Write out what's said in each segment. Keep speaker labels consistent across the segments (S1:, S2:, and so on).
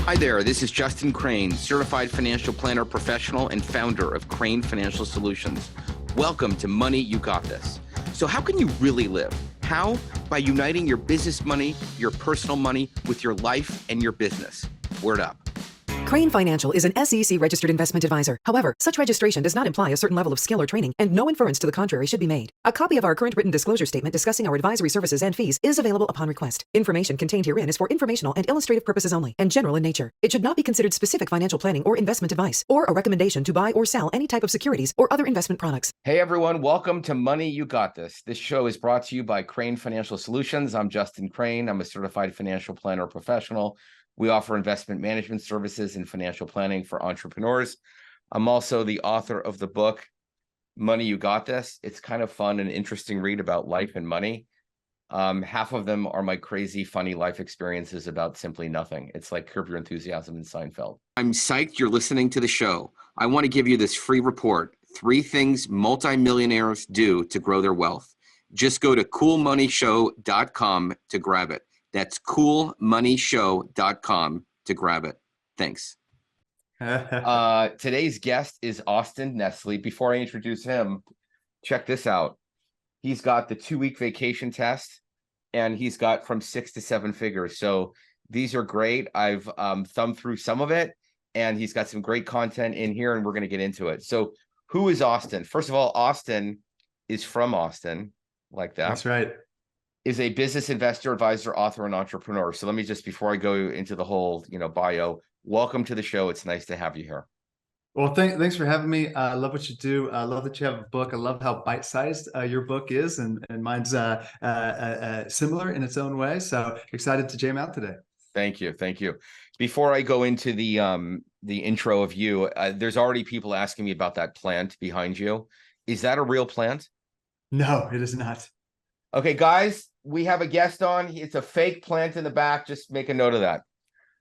S1: Hi there, this is Justin Krane, certified financial planner professional and founder of Krane Financial Solutions. Welcome to Money You Got This. So how can you really live? How? By uniting your business money, your personal money with your life and your business. Word up.
S2: Krane Financial is an SEC-registered investment advisor. However, such registration does not imply a certain level of skill or training, and no inference to the contrary should be made. A copy of our current written disclosure statement discussing our advisory services and fees is available upon request. Information contained herein is for informational and illustrative purposes only, and general in nature. It should not be considered specific financial planning or investment advice, or a recommendation to buy or sell any type of securities or other investment products.
S1: Hey everyone, welcome to Money You Got This. This show is brought to you by Krane Financial Solutions. I'm Justin Krane. I'm a certified financial planner professional. We offer investment management services and financial planning for entrepreneurs. I'm also the author of the book, Money You Got This. It's kind of fun and interesting read about life and money. Half of them are my crazy, funny life experiences about simply nothing. It's like Curb Your Enthusiasm in Seinfeld. I'm psyched you're listening to the show. I want to give you this free report, 3 things multimillionaires do to grow their wealth. Just go to coolmoneyshow.com to grab it. That's coolmoneyshow.com to grab it. Thanks. Today's guest is Austin Netzley. Before I introduce him, check this out. He's got the 2-week vacation test, and he's got from 6 to 7 figures. So these are great. I've thumbed through some of it, and he's got some great content in here, and we're going to get into it. So who is Austin? First of all, Austin is from Austin, like that.
S3: That's right.
S1: Is a business investor, advisor, author, and entrepreneur. So let me just, before I go into the whole, bio, welcome to the show. It's nice to have you here.
S3: Well, thanks for having me. I love what you do. I love that you have a book. I love how bite-sized your book is, and mine's similar in its own way. So excited to jam out today.
S1: Thank you. Before I go into the intro of you, there's already people asking me about that plant behind you. Is that a real plant?
S3: No, it is not.
S1: Okay, guys, we have a guest on. It's a fake plant in the back. Just make a note of that.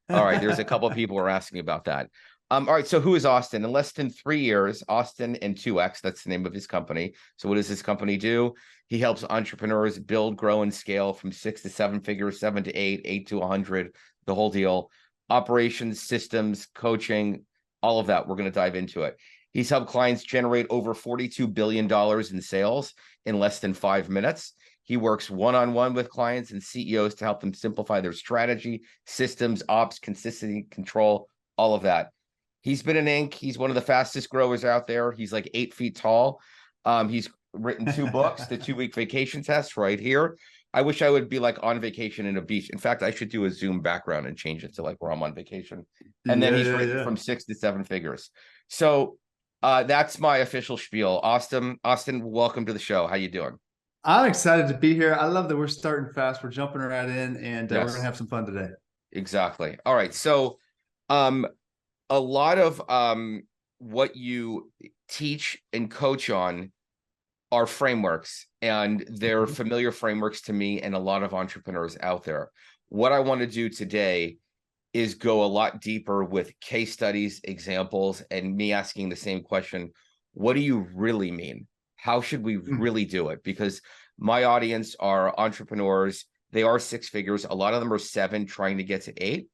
S1: All right, there's a couple of people who are asking about that. All right, so who is Austin? In less than 3 years, Austin and 2X, that's the name of his company. So what does his company do? He helps entrepreneurs build, grow, and scale from 6 to 7 figures, 7 to 8, 8 to 100, the whole deal. Operations, systems, coaching, all of that. We're going to dive into it. He's helped clients generate over $42 billion in sales in less than 5 minutes. He works one-on-one with clients and CEOs to help them simplify their strategy, systems, ops, consistency, control, all of that. He's been in ink. He's one of the fastest growers out there. He's like 8 feet tall. He's written 2 books, the 2-week vacation test right here. I wish I would be like on vacation in a beach. In fact, I should do a Zoom background and change it to like where I'm on vacation. And then he's written from 6 to 7 figures. So that's my official spiel. Austin, welcome to the show. How you doing?
S3: I'm excited to be here. I love that we're starting fast. We're jumping right in, and we're going to have some fun today.
S1: Exactly. All right. So a lot of what you teach and coach on are frameworks, and they're familiar frameworks to me and a lot of entrepreneurs out there. What I want to do today is go a lot deeper with case studies, examples, and me asking the same question. What do you really mean? How should we really do it? Because my audience are entrepreneurs. They are 6 figures. A lot of them are 7 trying to get to 8.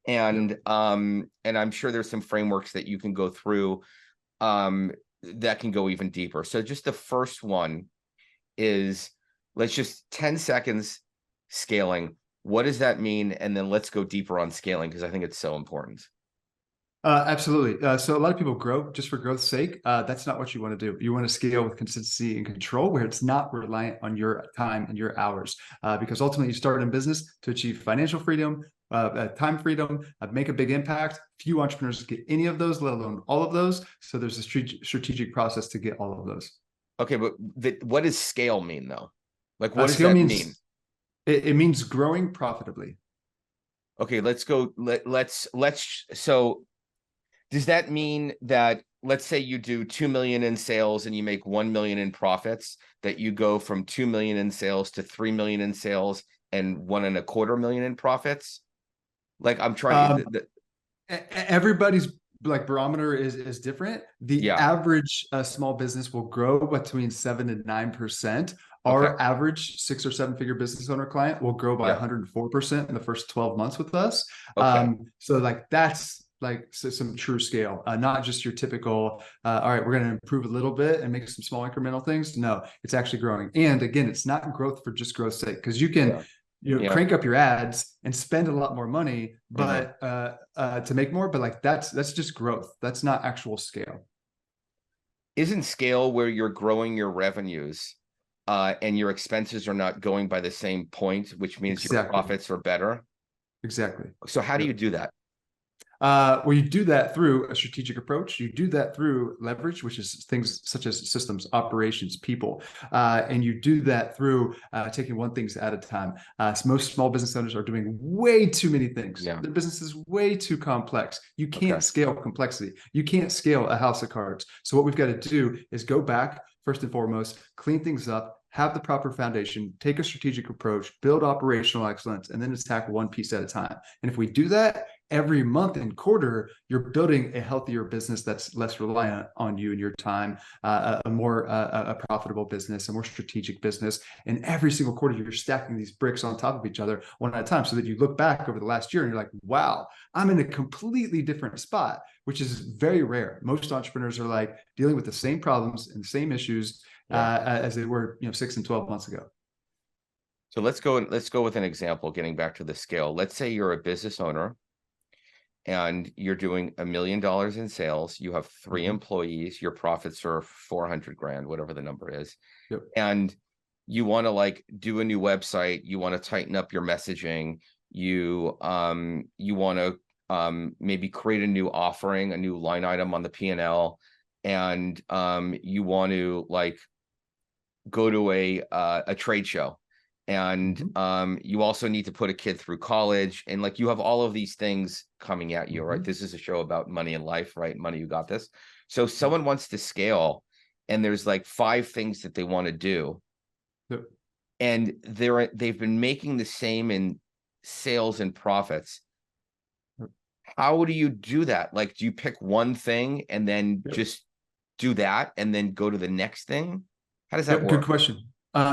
S1: And I'm sure there's some frameworks that you can go through that can go even deeper. So just the first one is, let's just 10 seconds scaling. What does that mean? And then let's go deeper on scaling, because I think it's so important.
S3: Absolutely. So a lot of people grow just for growth's sake. That's not what you want to do. You want to scale with consistency and control, where it's not reliant on your time and your hours, because ultimately you start in business to achieve financial freedom, time freedom, make a big impact. Few entrepreneurs get any of those, let alone all of those. So there's a strategic process to get all of those. Okay, but
S1: what does scale mean, though? Like, what does that mean?
S3: It means growing profitably.
S1: Okay, let's go. So does that mean that, let's say you do 2 million in sales and you make 1 million in profits, that you go from 2 million in sales to 3 million in sales and 1.25 million in profits? Like, I'm trying
S3: everybody's like barometer is different. The average small business will grow between 7 and 9% Our average 6 or 7 figure business owner client will grow by
S1: Yeah.
S3: 104% in the first 12 months with us.
S1: Okay.
S3: So like that's like some true scale, not just your typical, all right, we're going to improve a little bit and make some small incremental things. No, it's actually growing. And again, it's not growth for just growth's sake, because you can, crank up your ads and spend a lot more money, but to make more, but like that's just growth. That's not actual scale.
S1: Isn't scale where you're growing your revenues and your expenses are not going by the same point, which means your profits are better?
S3: Exactly.
S1: So how do you do that?
S3: Well, you do that through a strategic approach. You do that through leverage, which is things such as systems, operations, people. And you do that through taking one thing at a time. So most small business owners are doing way too many things.
S1: Yeah.
S3: Their business is way too complex. You can't scale complexity. You can't scale a house of cards. So what we've got to do is go back, first and foremost, clean things up, have the proper foundation, take a strategic approach, build operational excellence, and then attack one piece at a time. And if we do that, every month and quarter, you're building a healthier business that's less reliant on you and your time, a more profitable business, a more strategic business. And every single quarter, you're stacking these bricks on top of each other one at a time, so that you look back over the last year and you're like, wow, I'm in a completely different spot, which is very rare. Most entrepreneurs are like dealing with the same problems and the same issues as they were, 6 and 12 months ago.
S1: So let's go with an example, getting back to the scale. Let's say you're a business owner and you're doing $1 million in sales. You have 3 employees. Your profits are 400 grand, whatever the number is.
S3: Yep.
S1: And you want to like do a new website. You want to tighten up your messaging. You want to maybe create a new offering, a new line item on the P&L, and you want to like go to a trade show. And you also need to put a kid through college, and like you have all of these things coming at you, right? This is a show about money and life, right? Money, you got this. So someone wants to scale, and there's like 5 things that they want to do, and they've been making the same in sales and profits. How do you do that? Like, do you pick one thing and then just do that and then go to the next thing? How does that work?
S3: Good question.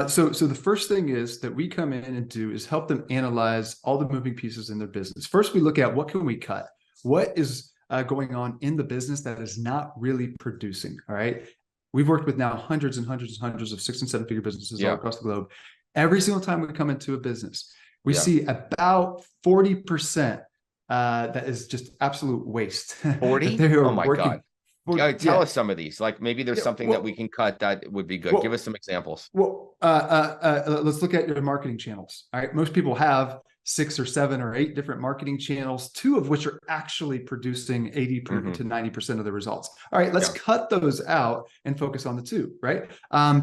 S3: So the first thing is that we come in and do is help them analyze all the moving pieces in their business. First, we look at what can we cut? What is going on in the business that is not really producing? All right. We've worked with now hundreds and hundreds and hundreds of 6 and 7 figure businesses all across the globe. Every single time we come into a business, we see about 40% that is just absolute waste.
S1: 40? Oh my God. Tell us some of these. Like maybe there's something that we can cut that would be good. Give us some examples.
S3: Well, let's look at your marketing channels. All right. Most people have 6 or 7 or 8 different marketing channels, 2 of which are actually producing 80 to 90% of the results. All right, let's cut those out and focus on the 2, right?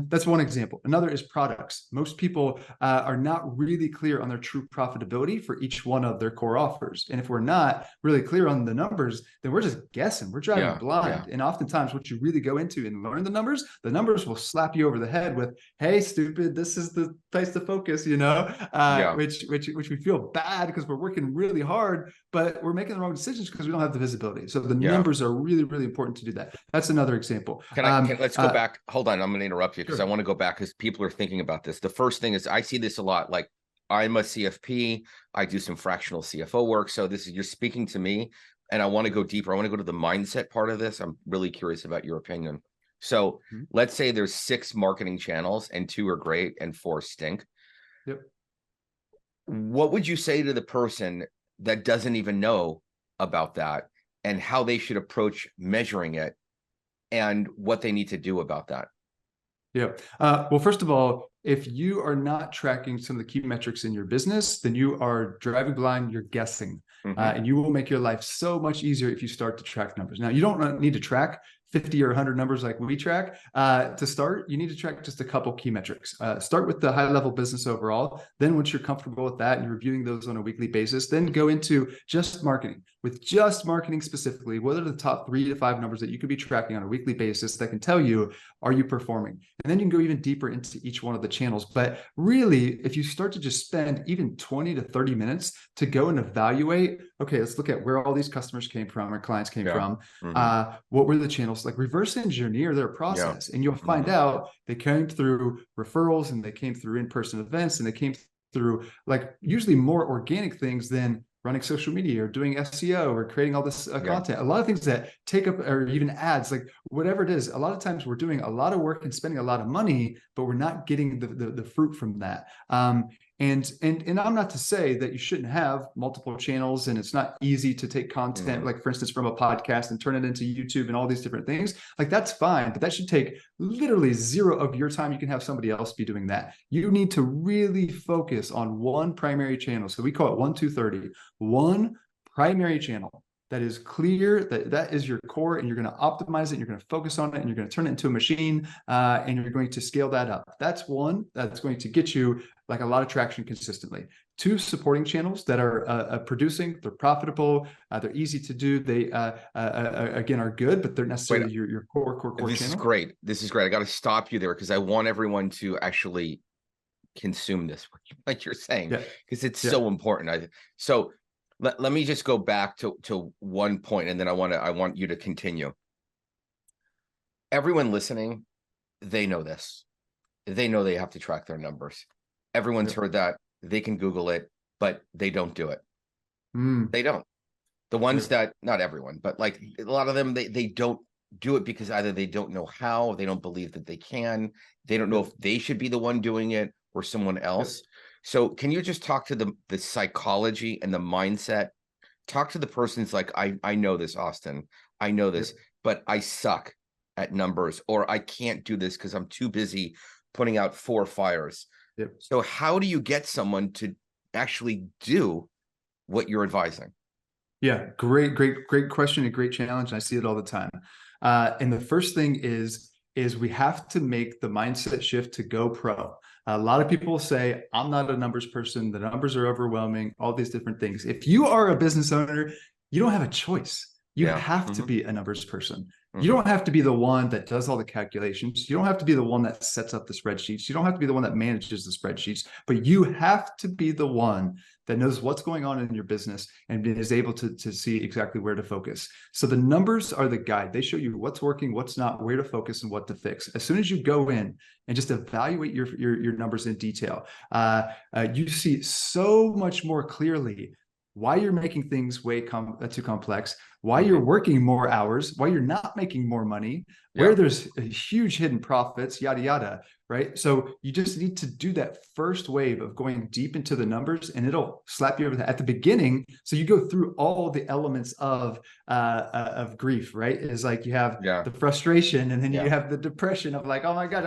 S3: That's one example. Another is products. Most people are not really clear on their true profitability for each one of their core offers. And if we're not really clear on the numbers, then we're just guessing. We're driving blind. And oftentimes what you really go into and learn the numbers will slap you over the head with, hey, stupid, this is the place to focus, which we feel bad because we're working really hard, but we're making the wrong decisions because we don't have the visibility. So the numbers are really, really important to do that. That's another example.
S1: Let's go back. Hold on. I'm going to interrupt you because I want to go back because people are thinking about this. The first thing is I see this a lot. Like I'm a CFP. I do some fractional CFO work. So you're speaking to me and I want to go deeper. I want to go to the mindset part of this. I'm really curious about your opinion. So let's say there's 6 marketing channels and 2 are great and 4 stink.
S3: Yep.
S1: What would you say to the person that doesn't even know about that and how they should approach measuring it and what they need to do about that?
S3: Yeah. Well, first of all, if you are not tracking some of the key metrics in your business, then you are driving blind, you're guessing, and you will make your life so much easier if you start to track numbers. Now, you don't need to track 50 or 100 numbers like we track. To start, you need to track just a couple key metrics. Start with the high level business overall. Then once you're comfortable with that and you're reviewing those on a weekly basis, then go into just marketing. With just marketing specifically, what are the top 3 to 5 numbers that you could be tracking on a weekly basis that can tell you, are you performing? And then you can go even deeper into each one of the channels. But really, if you start to just spend even 20 to 30 minutes to go and evaluate okay, let's look at where all these customers came from, or clients came from.
S1: Mhm.
S3: What were the channels? Like reverse engineer their process, and you'll find
S1: Mhm.
S3: out they came through referrals, and they came through in-person events, and they came through like usually more organic things than running social media or doing SEO or creating all this
S1: Yeah.
S3: content. A lot of things that take up, or even ads, like whatever it is. A lot of times we're doing a lot of work and spending a lot of money, but we're not getting the fruit from that. And I'm not to say that you shouldn't have multiple channels and it's not easy to take content,
S1: Mhm.
S3: like for instance, from a podcast and turn it into YouTube and all these different things. Like that's fine, but that should take literally zero of your time. You can have somebody else be doing that. You need to really focus on one primary channel. So we call it 1-2-30, one primary channel that is clear, that is your core, and you're going to optimize it, and you're going to focus on it, and you're going to turn it into a machine, and you're going to scale that up. That's one that's going to get you like a lot of traction consistently. 2 supporting channels that are producing, they're profitable, they're easy to do, they again are good, but they're
S1: Wait,
S3: necessarily your core
S1: this is
S3: channel.
S1: great. This is great. I got to stop you there because I want everyone to actually consume this, like you're saying,
S3: Yeah,
S1: because it's
S3: yeah,
S1: so important. So let me just go back to one point, and then I want you to continue. Everyone listening, they know this. They know they have to track their numbers. Everyone's
S3: yeah.
S1: heard that. They can Google it, but they don't do it.
S3: Mm,
S1: They don't. The
S3: yeah,
S1: ones that, not everyone, but like a lot of them, they don't do it because either they don't know how, they don't believe that they can, they don't know
S3: yeah,
S1: if they should be the one doing it or someone
S3: yeah.
S1: else. So can you just talk to the psychology and the mindset? Talk to the person's like, I know this, Austin. I know
S3: Yeah.
S1: this, but I suck at numbers, or I can't do this because I'm too busy putting out 4 fires.
S3: Yep.
S1: So how do you get someone to actually do what you're advising?
S3: Yeah, great question, and great challenge. And I see it all the time. And the first thing is we have to make the mindset shift to go pro. A lot of people say, I'm not a numbers person. The numbers are overwhelming, all these different things. If you are a business owner, you don't have a choice. You
S1: Yeah.
S3: have to
S1: Hmm.
S3: be a numbers person. You
S1: Hmm.
S3: don't have to be the one that does all the calculations. You don't have to be the one that sets up the spreadsheets. You don't have to be the one that manages the spreadsheets, but you have to be the one that knows what's going on in your business and is able to see exactly where to focus. So the numbers are the guide. They show you what's working, what's not, where to focus, and what to fix. As soon as you go in and just evaluate your numbers in detail, you see so much more clearly why you're making things way too complex, why you're
S1: Hmm.
S3: working more hours, why you're not making more money, where
S1: Yeah.
S3: there's huge hidden profits, yada, yada, right? So you just need to do that first wave of going deep into the numbers, and it'll slap you over at the beginning. So you go through all the elements of grief, right? Is like you have
S1: Yeah.
S3: the frustration, and then you
S1: Yeah.
S3: have the depression of like, oh my God,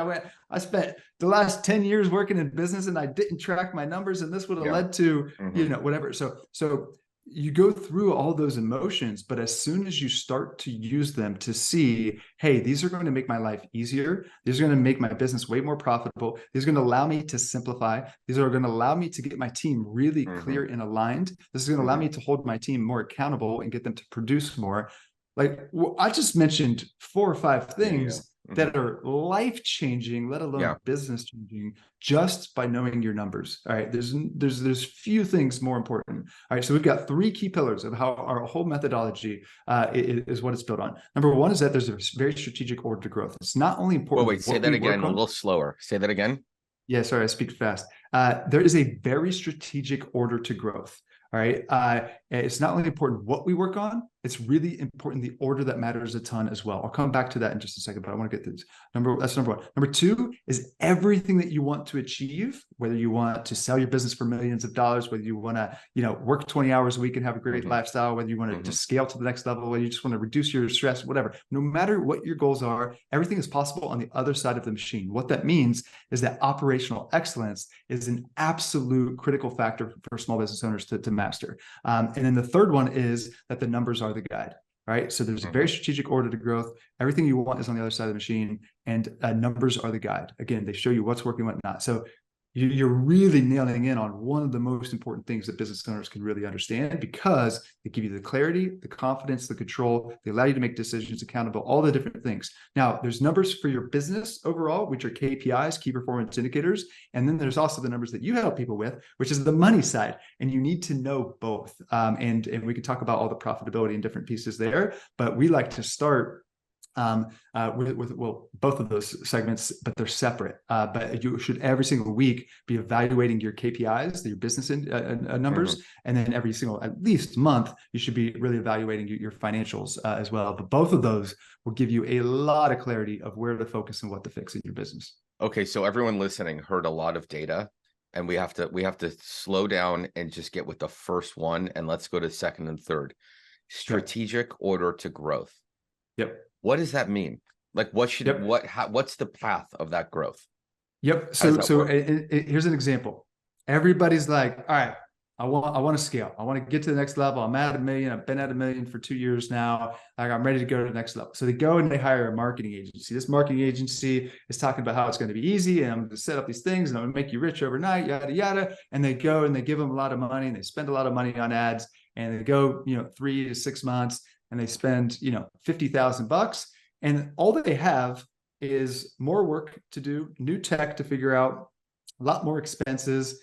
S3: I spent the last 10 years working in business and I didn't track my numbers, and this would have
S1: Yeah.
S3: led to,
S1: Hmm.
S3: whatever. So you go through all those emotions, but as soon as you start to use them to see, hey, these are going to make my life easier. These are going to make my business way more profitable. These are going to allow me to simplify. These are going to allow me to get my team really
S1: Hmm.
S3: clear and aligned. This is going to allow
S1: Hmm.
S3: me to hold my team more accountable and get them to produce more. Like I just mentioned 4 or 5
S1: Yeah. Yeah.
S3: things
S1: Hmm.
S3: that are life changing, let alone
S1: Yeah.
S3: business changing, just by knowing your numbers. All right, there's few things more important. All right, so we've got 3 key pillars of how our whole methodology is what it's built on. Number 1 is that there's a very strategic order to growth. It's not only
S1: Well,
S3: important
S1: wait, say
S3: what
S1: that
S3: we
S1: again,
S3: work
S1: a
S3: on.
S1: little slower. Say that again.
S3: Yeah, sorry, I speak fast. There is a very strategic order to growth. All right. It's not only important what we work on, it's really important the order that matters a ton as well. I'll come back to that in just a second, but I want to get through this. That's number 1. Number 2 is everything that you want to achieve, whether you want to sell your business for millions of dollars, whether you want to, work 20 hours a week and have a great
S1: Hmm.
S3: lifestyle, whether you want to
S1: Hmm.
S3: just scale to the next level, whether you just want to reduce your stress, whatever. No matter what your goals are, everything is possible on the other side of the machine. What that means is that operational excellence is an absolute critical factor for small business owners to master. And then the third one is that the numbers are the guide. Right. So there's a very
S1: Hmm.
S3: strategic order to growth. Everything you want is on the other side of the machine, and numbers are the guide. Again, they show you what's working, what not. So you're really nailing in on one of the most important things that business owners can really understand, because they give you the clarity, the confidence, the control. They allow you to make decisions, accountable, all the different things. Now, there's numbers for your business overall, which are KPIs, key performance indicators. And then there's also the numbers that you help people with, which is the money side. And you need to know both. And we can talk about all the profitability and different pieces there. But we like to start with both of those segments, but they're separate. But you should every single week be evaluating your KPIs, your business numbers, and then every single, at least month, you should be really evaluating your financials as well. But both of those will give you a lot of clarity of where to focus and what to fix in your business.
S1: Okay, so everyone listening heard a lot of data, and we have to slow down and just get with the first one, and let's go to second and third. Strategic order to growth.
S3: Yep.
S1: What does that mean? Like, what's the path of that growth?
S3: Yep. So here's an example. Everybody's like, all right, I want to scale. I want to get to the next level. I'm at $1 million. I've been at $1 million for 2 years now. Like, I'm ready to go to the next level. So they go and they hire a marketing agency. This marketing agency is talking about how it's going to be easy, and I'm going to set up these things and I'm going to make you rich overnight, yada, yada. And they go and they give them a lot of money, and they spend a lot of money on ads, and they go, 3 to 6 months, and they spend, $50,000, and all that they have is more work to do, new tech to figure out, a lot more expenses.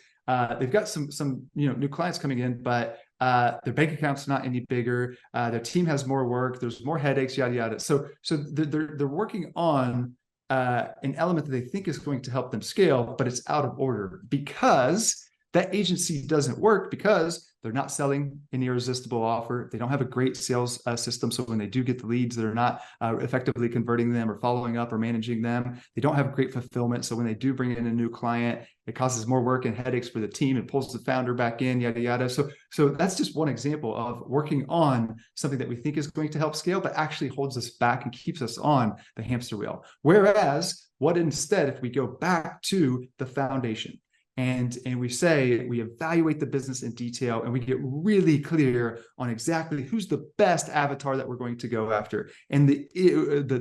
S3: They've got some new clients coming in, but their bank account's not any bigger. Their team has more work. There's more headaches, yada yada. So they're working on an element that they think is going to help them scale, but it's out of order because that agency doesn't work, because they're not selling an irresistible offer. They don't have a great sales system. So when they do get the leads, they're not effectively converting them or following up or managing them. They don't have great fulfillment. So when they do bring in a new client, it causes more work and headaches for the team. It pulls the founder back in, yada, yada. So that's just one example of working on something that we think is going to help scale, but actually holds us back and keeps us on the hamster wheel. Whereas what instead, if we go back to the foundation, and we say, we evaluate the business in detail, and we get really clear on exactly who's the best avatar that we're going to go after, and the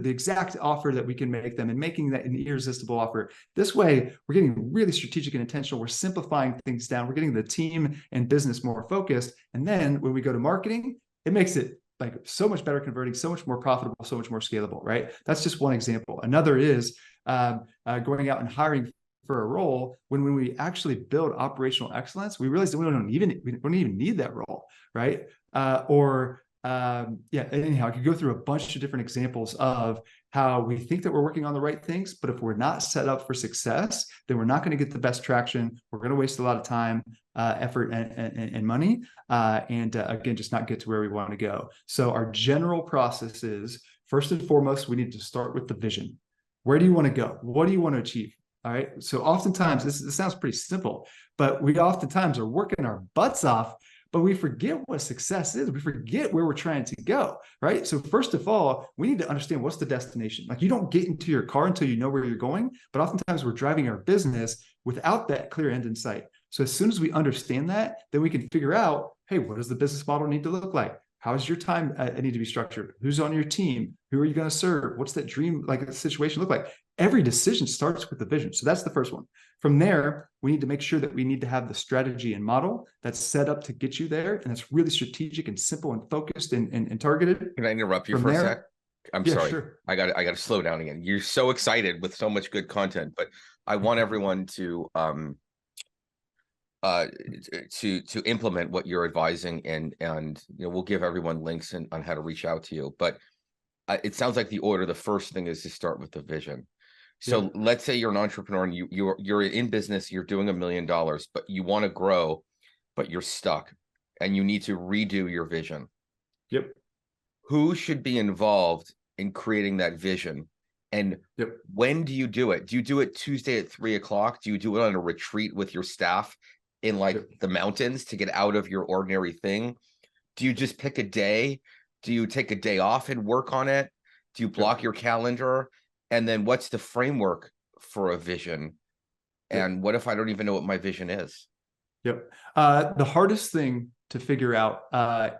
S3: exact offer that we can make them, and making that an irresistible offer. This way, we're getting really strategic and intentional. We're simplifying things down. We're getting the team and business more focused. And then when we go to marketing, it makes it like so much better converting, so much more profitable, so much more scalable, right? That's just one example. Another is going out and hiring for a role. When we actually build operational excellence, we realize that we don't even need that role, right? Anyhow, I could go through a bunch of different examples of how we think that we're working on the right things, but if we're not set up for success, then we're not going to get the best traction. We're going to waste a lot of time, effort, and money, again, just not get to where we want to go. So our general process is, first and foremost, we need to start with the vision. Where do you want to go? What do you want to achieve? All right. So oftentimes, this sounds pretty simple, but we oftentimes are working our butts off, but we forget what success is. We forget where we're trying to go, right? So first of all, we need to understand what's the destination. Like, you don't get into your car until you know where you're going, but oftentimes we're driving our business without that clear end in sight. So as soon as we understand that, then we can figure out, hey, what does the business model need to look like? How does your time need to be structured? Who's on your team? Who are you going to serve? What's that dream, like, situation look like? Every decision starts with the vision. So that's the first one. From there, we need to make sure that we need to have the strategy and model that's set up to get you there. And it's really strategic and simple and focused and targeted.
S1: Can I interrupt you for a sec? I'm sorry. Sure. I got to slow down again. You're so excited with so much good content, but I want everyone to implement what you're advising, and we'll give everyone links on how to reach out to you. But it sounds like the first thing is to start with the vision. So let's say you're an entrepreneur and you're in business, you're doing $1 million, but you want to grow, but you're stuck and you need to redo your vision.
S3: Yep.
S1: Who should be involved in creating that vision? And when do you do it? Do you do it Tuesday at 3:00? Do you do it on a retreat with your staff in the mountains to get out of your ordinary thing? Do you just pick a day? Do you take a day off and work on it? Do you block your calendar? And then what's the framework for a vision? And what if I don't even know what my vision is?
S3: Yep. The hardest thing to figure out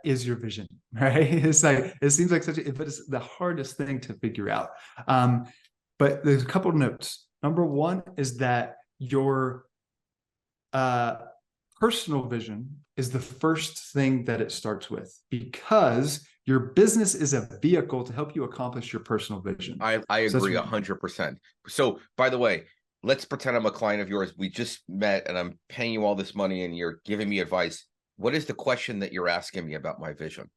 S3: is your vision, right? It's like, it seems like but it's the hardest thing to figure out. But there's a couple of notes. Number one is that your personal vision is the first thing that it starts with, because your business is a vehicle to help you accomplish your personal vision.
S1: I
S3: So
S1: agree
S3: that's
S1: 100%. So by the way, let's pretend I'm a client of yours. We just met and I'm paying you all this money and you're giving me advice. What is the question that you're asking me about my vision?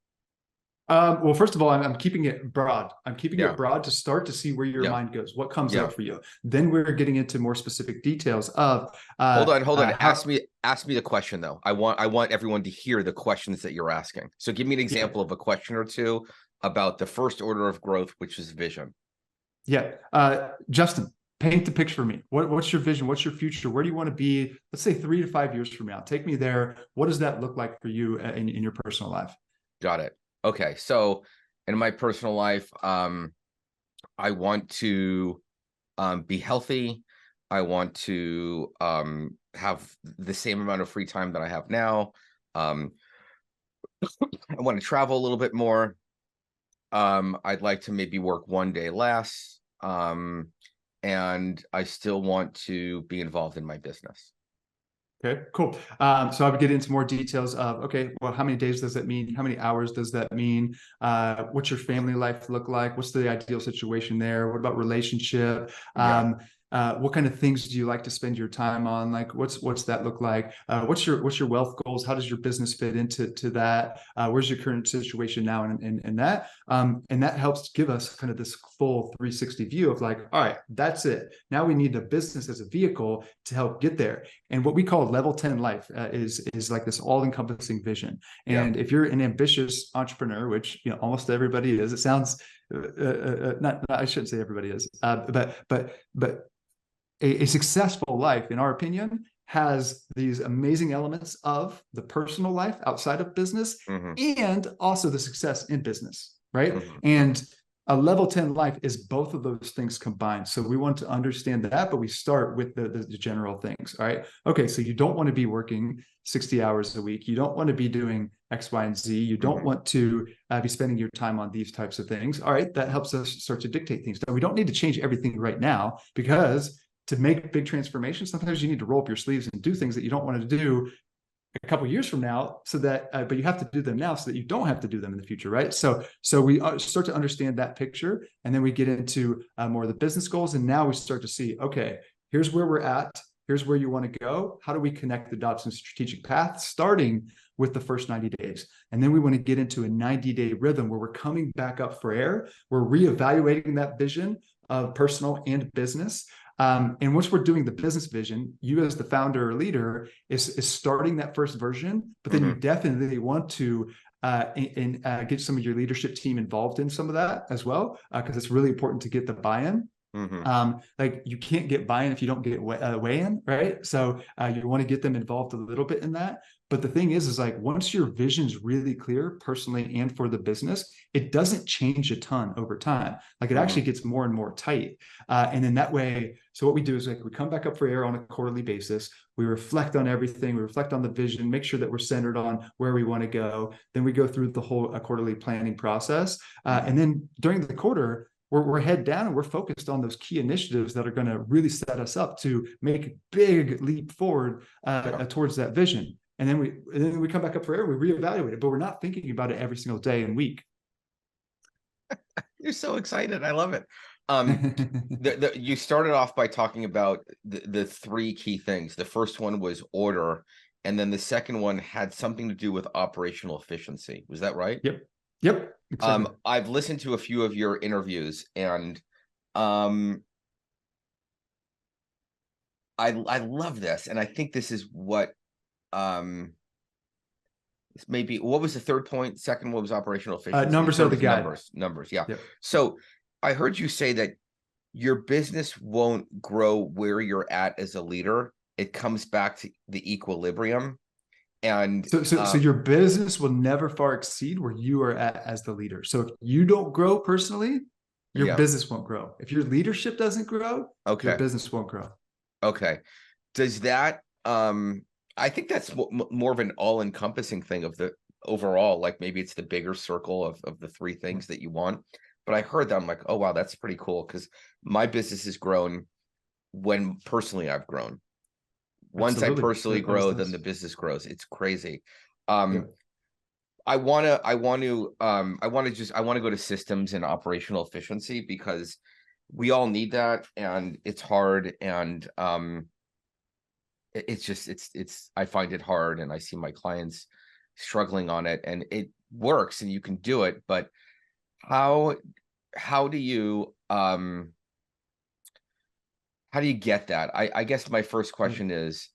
S3: well, first of all, I'm keeping it broad. I'm keeping
S1: Yeah,
S3: it broad to start to see where your
S1: yeah,
S3: mind goes, what comes
S1: yeah.
S3: up for you. Then we're getting into more specific details of
S1: Hold on.
S3: how.
S1: Ask me the question though. I want everyone to hear the questions that you're asking. So give me an
S3: Yeah,
S1: example of a question or two about the first order of growth, which is vision.
S3: yeah. Justin, paint the picture for me. What's your vision? What's your future? Where do you want to be? Let's say 3 to 5 years from now. Take me there. What does that look like for you in your personal life?
S1: Got it. Okay. So in my personal life, I want to be healthy. I want to have the same amount of free time that I have now. Um, I want to travel a little bit more. I'd like to maybe work one day less. And I still want to be involved in my business.
S3: Okay, cool. So I would get into more details of, okay, well, how many days does that mean? How many hours does that mean? What's your family life look like? What's the ideal situation there? What about relationship?
S1: Yeah.
S3: What kind of things do you like to spend your time on? Like, what's that look like? What's your wealth goals? How does your business fit into that? Where's your current situation now? And that helps give us kind of this full 360 view of like, all right, that's it. Now we need the business as a vehicle to help get there. And what we call level 10 life is like this all-encompassing vision.
S1: Yeah.
S3: And if you're an ambitious entrepreneur, which almost everybody is, it sounds not I shouldn't say everybody is, but a successful life, in our opinion, has these amazing elements of the personal life outside of business
S1: Mm-hmm.
S3: and also the success in business, right?
S1: Mm-hmm.
S3: And a level 10 life is both of those things combined. So we want to understand that, but we start with the general things. All right. Okay. So you don't want to be working 60 hours a week. You don't want to be doing X, Y, and Z. You don't
S1: Mm-hmm.
S3: want to be spending your time on these types of things. All right. That helps us start to dictate things. Now, we don't need to change everything right now, because to make big transformations, sometimes you need to roll up your sleeves and do things that you don't want to do a couple of years from now, so that but you have to do them now so that you don't have to do them in the future, right? So we start to understand that picture, and then we get into more of the business goals, and now we start to see, okay, here's where we're at, here's where you want to go, how do we connect the dots in strategic path, starting with the first 90 days. And then we want to get into a 90-day rhythm where we're coming back up for air, we're reevaluating that vision of personal and business. And once we're doing the business vision, you as the founder or leader is starting that first version, but then you definitely want to get some of your leadership team involved in some of that as well, because it's really important to get the buy-in. Like you can't get buy-in if you don't get weigh-in, right? So you want to get them involved a little bit in that. But the thing is like once your vision's really clear personally and for the business, it doesn't change a ton over time. Like it actually gets more and more tight. And then that way, so what we do is like we come back up for air on a quarterly basis. We reflect on everything. We reflect on the vision, make sure that we're centered on where we want to go. Then we go through the whole quarterly planning process. And then during the quarter, we're head down and we're focused on those key initiatives that are going to really set us up to make a big leap forward towards that vision. And then we come back up for air, we reevaluate it, but we're not thinking about it every single day and week.
S1: You're so excited. I love it. You started off by talking about the three key things. The first one was order, and then the second one had something to do with operational efficiency. Was that right?
S3: Yep. Exactly.
S1: I've listened to a few of your interviews, and I love this, and I think this is what maybe what was the third point? Second one was operational efficiency.
S3: Numbers are the guide.
S1: Numbers. Yeah.
S3: Yep.
S1: So I heard you say that your business won't grow where you're at as a leader. It comes back to the equilibrium. And
S3: so your business will never far exceed where you are at as the leader. So if you don't grow personally, your business won't grow. If your leadership doesn't grow, your business won't grow.
S1: Okay. Does that I think that's more of an all-encompassing thing of the overall, like maybe it's the bigger circle of the three things that you want. But I heard that, I'm like, oh wow, that's pretty cool, because my business has grown when personally I've grown. Once I
S3: Absolutely.
S1: personally
S3: It always
S1: grow, then
S3: does.
S1: the business grows. It's crazy.
S3: Yeah.
S1: I want to go to systems and operational efficiency because we all need that, and it's hard. And it's just, I find it hard, and I see my clients struggling on it, and it works and you can do it. But how, how do you, how do you get that? I guess my first question is,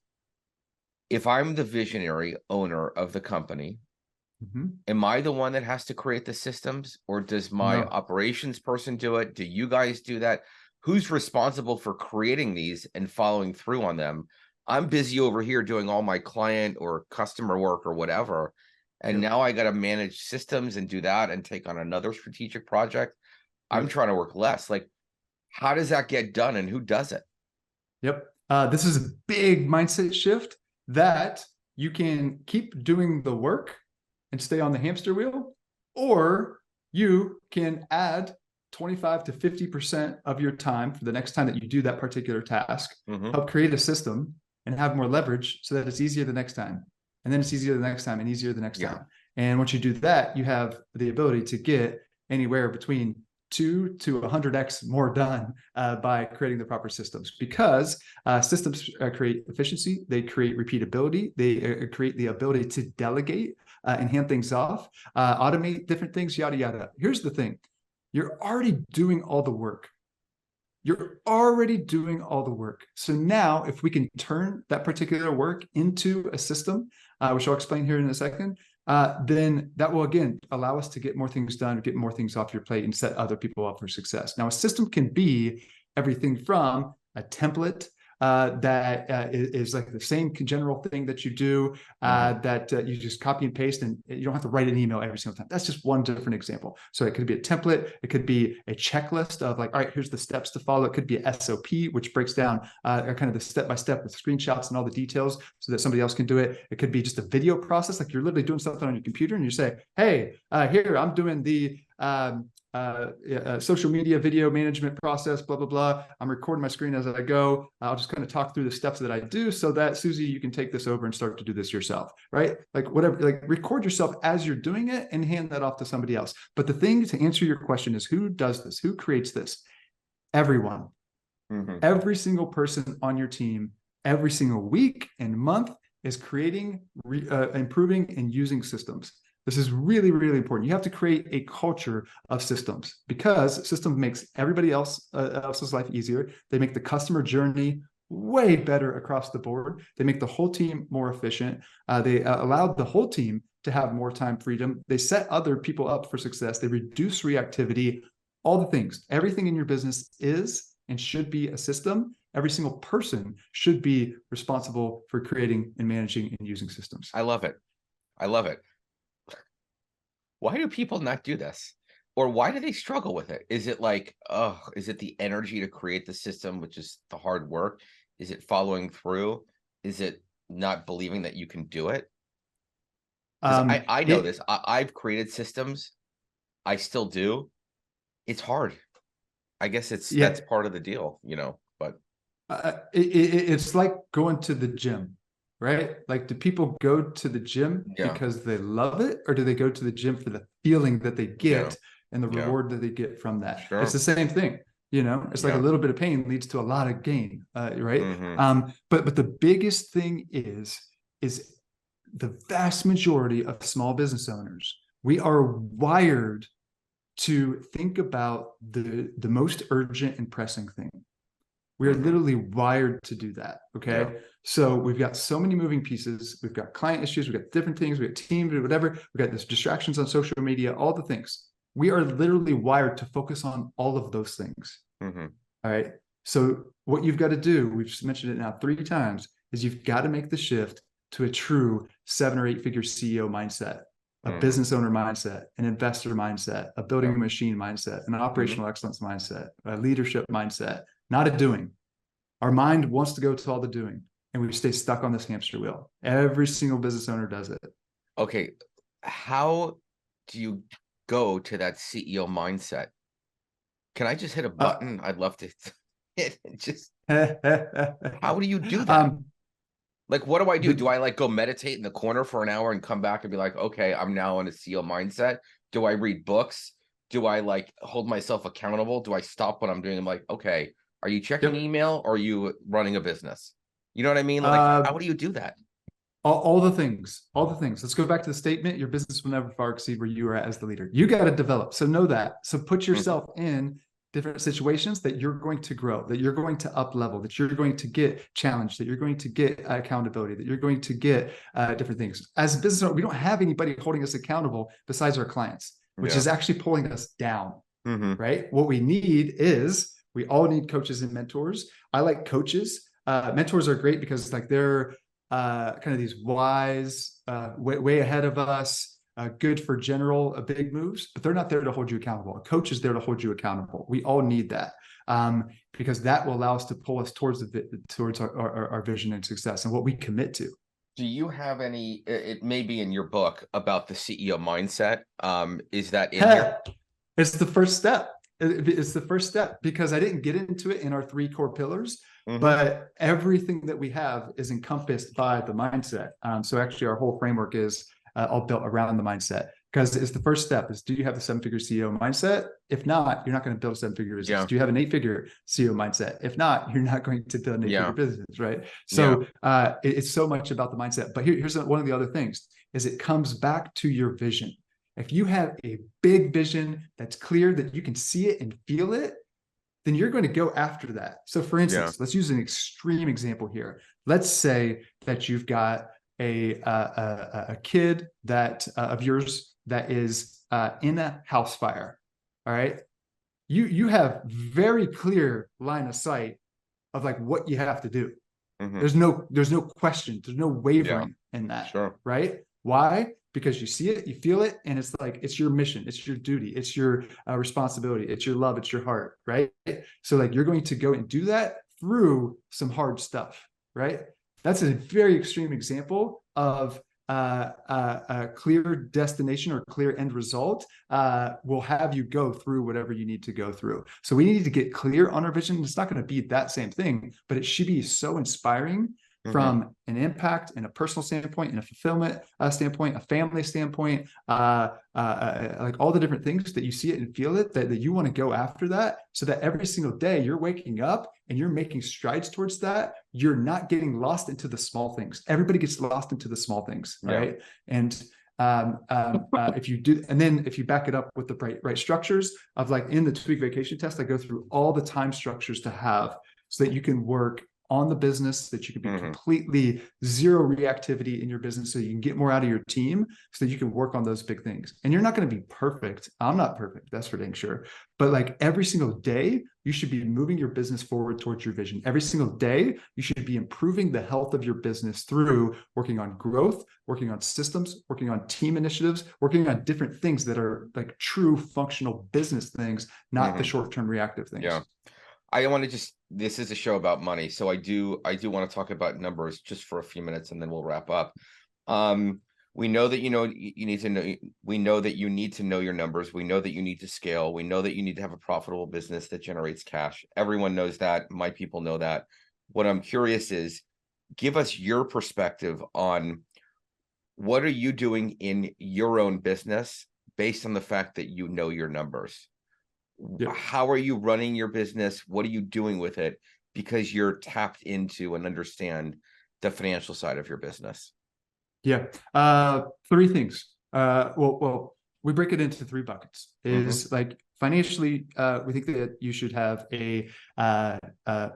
S1: if I'm the visionary owner of the company,
S3: Mhm.
S1: am I the one that has to create the systems, or does my
S3: No.
S1: operations person do it? Do you guys do that? Who's responsible for creating these and following through on them? I'm busy over here doing all my client or customer work or whatever. And
S3: Yep.
S1: now I got to manage systems and do that and take on another strategic project. I'm
S3: Yep.
S1: trying to work less. Like, how does that get done and who does it?
S3: Yep. This is a big mindset shift that you can keep doing the work and stay on the hamster wheel, or you can add 25 to 50% of your time for the next time that you do that particular task,
S1: Mhm.
S3: help create a system and have more leverage so that it's easier the next time. And then it's easier the next time and easier the next
S1: Yeah.
S3: time. And once you do that, you have the ability to get anywhere between 2 to 100x more done by creating the proper systems, because systems create efficiency, they create repeatability, they create the ability to delegate and hand things off, automate different things, yada, yada. Here's the thing. You're already doing all the work. You're already doing all the work. So now if we can turn that particular work into a system, which I'll explain here in a second, then that will, again, allow us to get more things done, get more things off your plate, and set other people up for success. Now, a system can be everything from a template that is like the same general thing that you do, that you just copy and paste, and you don't have to write an email every single time. That's just one different example. So it could be a template. It could be a checklist of like, all right, here's the steps to follow. It could be a SOP, which breaks down kind of the step-by-step with screenshots and all the details so that somebody else can do it. It could be just a video process. Like you're literally doing something on your computer and you say, hey, here, I'm doing the social media video management process, blah, blah, blah. I'm recording my screen as I go. I'll just kind of talk through the steps that I do so that, Susie, you can take this over and start to do this yourself, right? Like whatever, like record yourself as you're doing it and hand that off to somebody else. But the thing to answer your question is, who does this? Who creates this? Everyone.
S1: Mhm.
S3: Every single person on your team, every single week and month is creating, improving, and using systems. This is really, really important. You have to create a culture of systems, because system makes everybody else's life easier. They make the customer journey way better across the board. They make the whole team more efficient. They allow the whole team to have more time freedom. They set other people up for success. They reduce reactivity, all the things. Everything in your business is and should be a system. Every single person should be responsible for creating and managing and using systems.
S1: I love it. I love it. Why do people not do this? Or why do they struggle with it? Is it like, oh, is it the energy to create the system, which is the hard work? Is it following through? Is it not believing that you can do it? Because I know this. I've created systems. I still do. It's hard. I guess
S3: Yeah,
S1: that's part of the deal, but
S3: it's like going to the gym, right? Like, do people go to the gym
S1: yeah,
S3: because they love it, or do they go to the gym for the feeling that they
S1: yeah,
S3: get and the
S1: yeah,
S3: reward that they get from that? It's the
S1: sure.
S3: same thing. It's like a
S1: Yeah.
S3: little bit of pain leads to a lot of gain, right?
S1: Hmm.
S3: But the biggest thing is the vast majority of small business owners, we are wired to think about the most urgent and pressing thing. We are
S1: Hmm.
S3: literally wired to do that.
S1: Yeah.
S3: Okay. So we've got so many moving pieces. We've got client issues. We've got different things. We've got teams, whatever. We've got this distractions on social media, all the things. We are literally wired to focus on all of those things.
S1: Hmm.
S3: All right. So what you've got to do, we've just mentioned it now 3 times, is you've got to make the shift to a true 7 or 8 figure CEO mindset, a
S1: Hmm.
S3: business owner mindset, an investor mindset, a building
S1: Yeah.
S3: a machine mindset, an
S1: Hmm.
S3: operational excellence mindset, a leadership mindset, not a doing. Our mind wants to go to all the doing, and we stay stuck on this hamster wheel. Every single business owner does it.
S1: Okay. How do you go to that CEO mindset? Can I just hit a
S3: Uh,
S1: button? I'd love to hit just,
S3: um,
S1: how do you do that? Like, what do I do?
S3: The-
S1: Do I like go meditate in the corner for an hour and come back and be like, okay, I'm now in a CEO mindset? Do I read books? Do I like hold myself accountable? Do I stop what I'm doing? I'm like, okay, are you checking
S3: Yep.
S1: email or are you running a business? You know what I mean? Like,
S3: Uh,
S1: how do you do that?
S3: all the things, all the things. Let's go back to the statement. Your business will never far exceed where you are as the leader. You got to develop. So know that. So put
S1: Mhm.
S3: yourself in different situations that you're going to grow, that you're going to up level, that you're going to get challenged, that you're going to get accountability, that you're going to get different things. As a business owner, we don't have anybody holding us accountable besides our clients, which
S1: Yeah.
S3: is actually pulling us down,
S1: Hmm.
S3: right? What we need is, we all need coaches and mentors. I like coaches. Mentors are great because like they're kind of these wise, way ahead of us, good for general big moves, but they're not there to hold you accountable. A coach is there to hold you accountable. We all need that, because that will allow us to pull us towards our vision and success and what we commit to.
S1: Do you have any, it may be in your book about the CEO mindset. Is that in here?
S3: It's the first step. It's the first step because I didn't get into it in our 3 core pillars,
S1: Hmm.
S3: but everything that we have is encompassed by the mindset. So actually our whole framework is all built around the mindset, because it's the first step is, do you have the 7-figure CEO mindset? If not, you're not going to build a 7-figure business.
S1: Yeah.
S3: Do you have an 8-figure CEO mindset? If not, you're not going to build an 8-figure
S1: Yeah.
S3: business, right?
S1: Yeah.
S3: So it's so much about the mindset. But here's one of the other things is it comes back to your vision. If you have a big vision that's clear, that you can see it and feel it, then you're going to go after that. So for
S1: Yeah.
S3: instance, let's use an extreme example here. Let's say that you've got a kid that of yours that is in a house fire. All right. You have very clear line of sight of like what you have to do.
S1: Hmm.
S3: There's no question. There's no
S1: Yeah.
S3: wavering in that,
S1: Sure.
S3: right? Why? Because you see it, you feel it, and it's like it's your mission, it's your duty, it's your responsibility, it's your love, it's your heart, right? So like you're going to go and do that through some hard stuff, right? That's a very extreme example of a clear destination or clear end result will have you go through whatever you need to go through. So we need to get clear on our vision. It's not going to be that same thing, but it should be so inspiring
S1: Hmm.
S3: from an impact and a personal standpoint and a fulfillment standpoint, a family standpoint, like all the different things that you see it and feel it, that you want to go after that, so that every single day you're waking up and you're making strides towards that. You're not getting lost into the small things. Everybody gets lost into the small things,
S1: Yeah.
S3: right? And if you do, and then if you back it up with the right structures of like in the Tweak Vacation test, I go through all the time structures to have so that you can work on the business, that you can be
S1: Hmm.
S3: completely zero reactivity in your business, so you can get more out of your team, so that you can work on those big things. And you're not going to be perfect. I'm not perfect, that's for dang sure. But like every single day, you should be moving your business forward towards your vision. Every single day, you should be improving the health of your business through working on growth, working on systems, working on team initiatives, working on different things that are like true functional business things, not the
S1: Hmm.
S3: short-term reactive things.
S1: Yeah. I want to just, this is a show about money. So I do want to talk about numbers just for a few minutes and then we'll wrap up. We know that, you need to know, we know that you need to know your numbers. We know that you need to scale. We know that you need to have a profitable business that generates cash. Everyone knows that. My people know that. What I'm curious is, give us your perspective on what are you doing in your own business based on the fact that you know your numbers.
S3: Yep.
S1: How are you running your business? What are you doing with it? Because you're tapped into and understand the financial side of your business.
S3: Yeah. 3 things. Well, we break it into 3 buckets.
S1: Hmm.
S3: Is like financially, we think that you should have a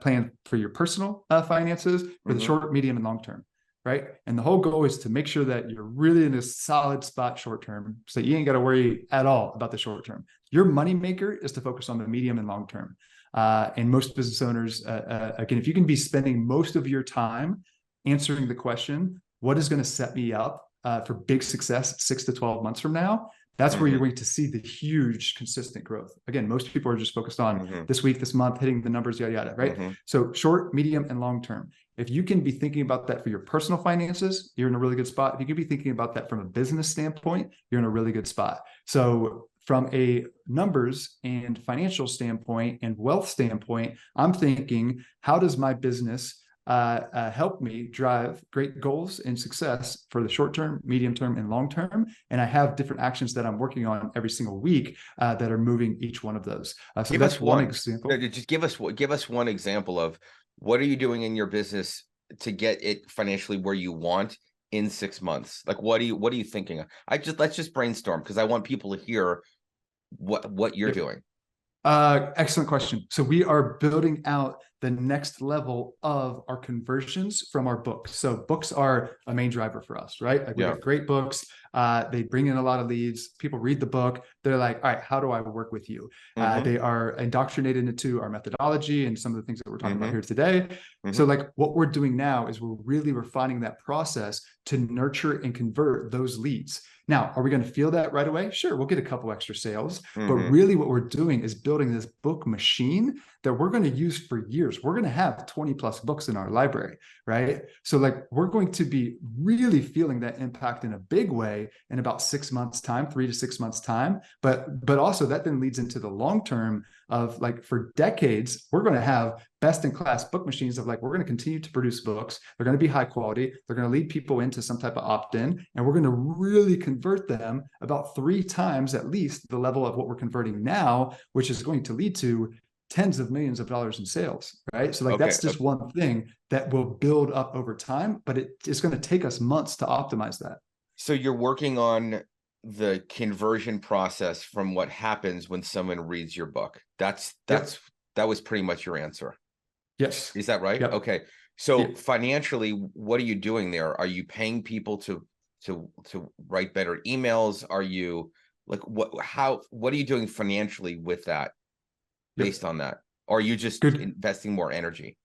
S3: plan for your personal finances for the
S1: Hmm.
S3: short, medium, and long term, right? And the whole goal is to make sure that you're really in a solid spot short term, so you ain't got to worry at all about the short term. Your money maker is to focus on the medium and long term. And most business owners, again, if you can be spending most of your time answering the question, what is going to set me up for big success 6 to 12 months from now? That's where you're
S1: Hmm.
S3: going to see the huge consistent growth. Again, most people are just focused on
S1: Hmm.
S3: this week, this month, hitting the numbers, yada, yada, right?
S1: Hmm.
S3: So short, medium, and long term. If you can be thinking about that for your personal finances, you're in a really good spot. If you can be thinking about that from a business standpoint, you're in a really good spot. So from a numbers and financial standpoint and wealth standpoint, I'm thinking, how does my business help me drive great goals and success for the short term, medium term, and long term. And I have different actions that I'm working on every single week that are moving each one of those. So
S1: Give
S3: that's
S1: us
S3: one
S1: one
S3: example.
S1: Just give us one example of what are you doing in your business to get it financially where you want in 6 months. Like, what are you thinking of? Let's just brainstorm, because I want people to hear what you're doing.
S3: Excellent question. So we are building out the next level of our conversions from our books. So books are a main driver for us, right? Like we
S1: Yeah.
S3: got great books. They bring in a lot of leads. People read the book. They're like, all right, how do I work with you? They are indoctrinated into our methodology and some of the things that we're talking about here today. So like what we're doing now is we're really refining that process to nurture and convert those leads. Now, are we going to feel that right away? Sure, we'll get a couple extra sales, but really what we're doing is building this book machine that we're going to use for years. We're going to have 20 plus books in our library, right? So like we're going to be really feeling that impact in a big way in about 6 months time, 3 to 6 months time. But also that then leads into the long term of like for decades, we're going to have best in class book machines of like, we're going to continue to produce books. They're going to be high quality. They're going to lead people into some type of opt-in, and we're going to really convert them about 3 times at least the level of what we're converting now, which is going to lead to tens of millions of dollars in sales, right? So like that's just one thing that will build up over time, but it's going to take us months to optimize that.
S1: So you're working on the conversion process from what happens when someone reads your book. That was pretty much your answer.
S3: Yes.
S1: Is that right?
S3: Yep.
S1: Okay. So financially, what are you doing there? Are you paying people to write better emails? Are you like what are you doing financially with that based on that? Or are you just investing more energy?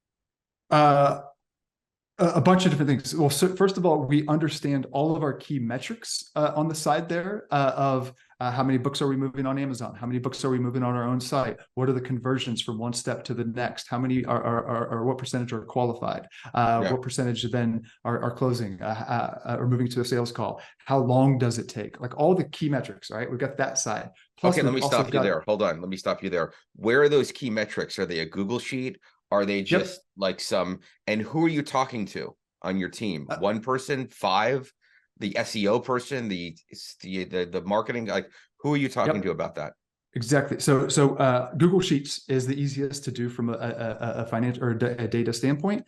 S3: A bunch of different things. Well, so first of all, we understand all of our key metrics on the side there of how many books are we moving on Amazon? How many books are we moving on our own site? What are the conversions from one step to the next? How many are what percentage are qualified? What percentage then are closing or moving to a sales call? How long does it take? Like all the key metrics, right? We've got that side. Plus,
S1: okay, let me stop you there. Hold on. Let me stop you there. Where are those key metrics? Are they a Google sheet? Are they just like some, and who are you talking to on your team? One person, 5, the SEO person, the marketing, like who are you talking to about that?
S3: Exactly. So Google Sheets is the easiest to do from a financial or a data standpoint.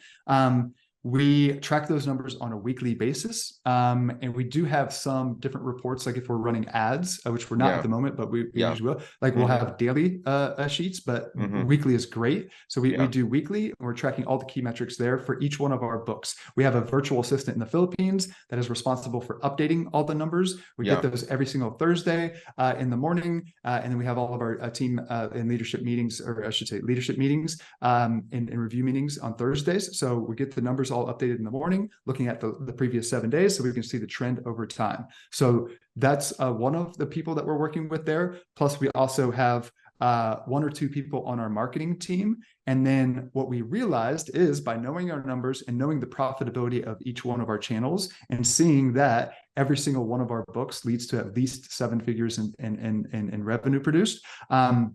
S3: We track those numbers on a weekly basis. And we do have some different reports, like if we're running ads, which we're not at the moment, but we usually will. Like we'll have daily sheets, but weekly is great. So we do weekly, and we're tracking all the key metrics there for each one of our books. We have a virtual assistant in the Philippines that is responsible for updating all the numbers. We get those every single Thursday in the morning. And then we have all of our team in leadership meetings, or I should say leadership meetings and review meetings on Thursdays. So we get the numbers all updated in the morning, looking at the previous 7 days, so we can see the trend over time. So that's one of the people that we're working with there. Plus, we also have 1 or 2 people on our marketing team. And then what we realized is by knowing our numbers and knowing the profitability of each one of our channels and seeing that every single one of our books leads to at least 7 figures in revenue produced. And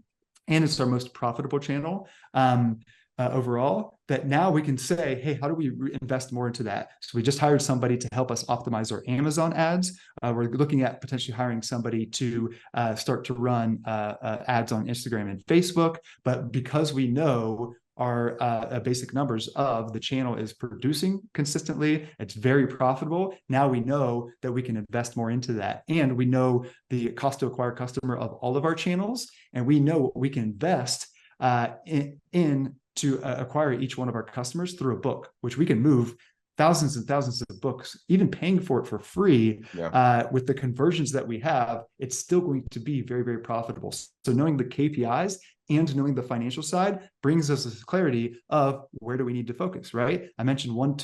S3: it's our most profitable channel. Overall, that now we can say, hey, how do we invest more into that? So we just hired somebody to help us optimize our Amazon ads. We're looking at potentially hiring somebody to start to run ads on Instagram and Facebook. But because we know our basic numbers of the channel is producing consistently, it's very profitable. Now we know that we can invest more into that. And we know the cost to acquire customer of all of our channels. And we know what we can invest in to acquire each one of our customers through a book, which we can move thousands and thousands of books, even paying for it for free. With the conversions that we have, it's still going to be very, very profitable. So knowing the KPIs and knowing the financial side brings us this clarity of where do we need to focus, right? I mentioned 1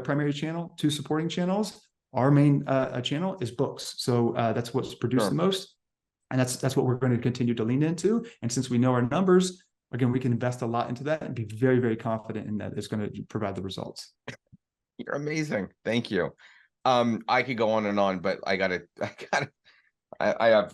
S3: primary channel, 2 supporting channels. Our main channel is books. So that's what's produced the most. And that's what we're going to continue to lean into. And since we know our numbers, again, we can invest a lot into that and be very, very confident in that it's going to provide the results.
S1: You're amazing. Thank you. I could go on and on, but I have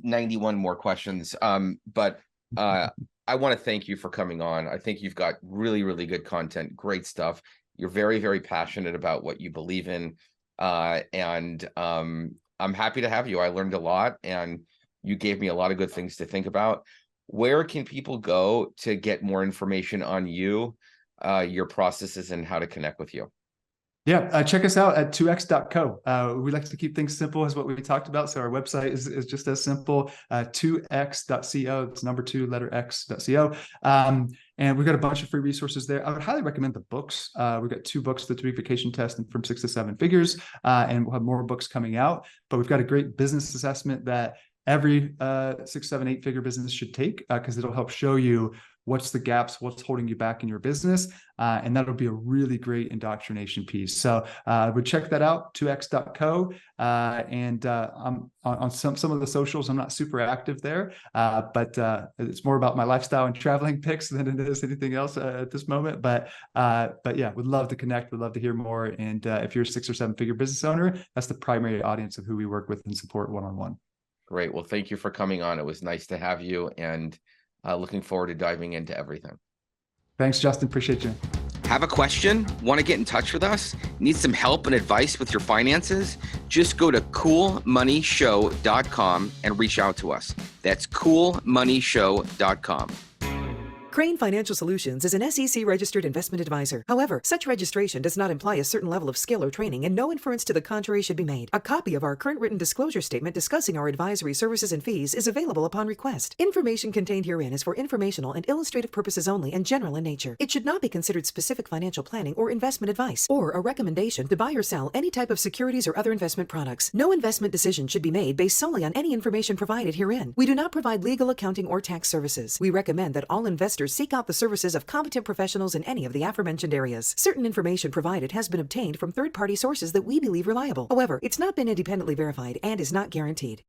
S1: 91 more questions. But I I want to thank you for coming on. I think you've got really, really good content, great stuff. You're very, very passionate about what you believe in. And I'm happy to have you. I learned a lot and you gave me a lot of good things to think about. Where can people go to get more information on you, your processes, and how to connect with you?
S3: Yeah, check us out at 2x.co. We like to keep things simple as what we talked about. So our website is just as simple, 2x.co. It's number 2, letter x.co. And we've got a bunch of free resources there. I would highly recommend the books. We've got 2 books, The 3-Week Vacation Test and From 6 to 7 Figures. And we'll have more books coming out. But we've got a great business assessment that every 6, 7, 8-figure business should take, because it'll help show you what's the gaps, what's holding you back in your business. And that'll be a really great indoctrination piece. So I would check that out, 2x.co. And I'm on some of the socials. I'm not super active there, but it's more about my lifestyle and traveling pics than it is anything else at this moment. But yeah, would love to connect, would love to hear more. And if you're a 6 or 7 figure business owner, that's the primary audience of who we work with and support one-on-one.
S1: Great. Well, thank you for coming on. It was nice to have you, and looking forward to diving into everything.
S3: Thanks, Justin. Appreciate you.
S1: Have a question? Want to get in touch with us? Need some help and advice with your finances? Just go to coolmoneyshow.com and reach out to us. That's coolmoneyshow.com.
S2: Krane Financial Solutions is an SEC registered investment advisor. However, such registration does not imply a certain level of skill or training, and no inference to the contrary should be made. A copy of our current written disclosure statement discussing our advisory services and fees is available upon request. Information contained herein is for informational and illustrative purposes only and general in nature. It should not be considered specific financial planning or investment advice, or a recommendation to buy or sell any type of securities or other investment products. No investment decision should be made based solely on any information provided herein. We do not provide legal, accounting, or tax services. We recommend that all investors seek out the services of competent professionals in any of the aforementioned areas. Certain information provided has been obtained from third-party sources that we believe reliable. However, it's not been independently verified and is not guaranteed.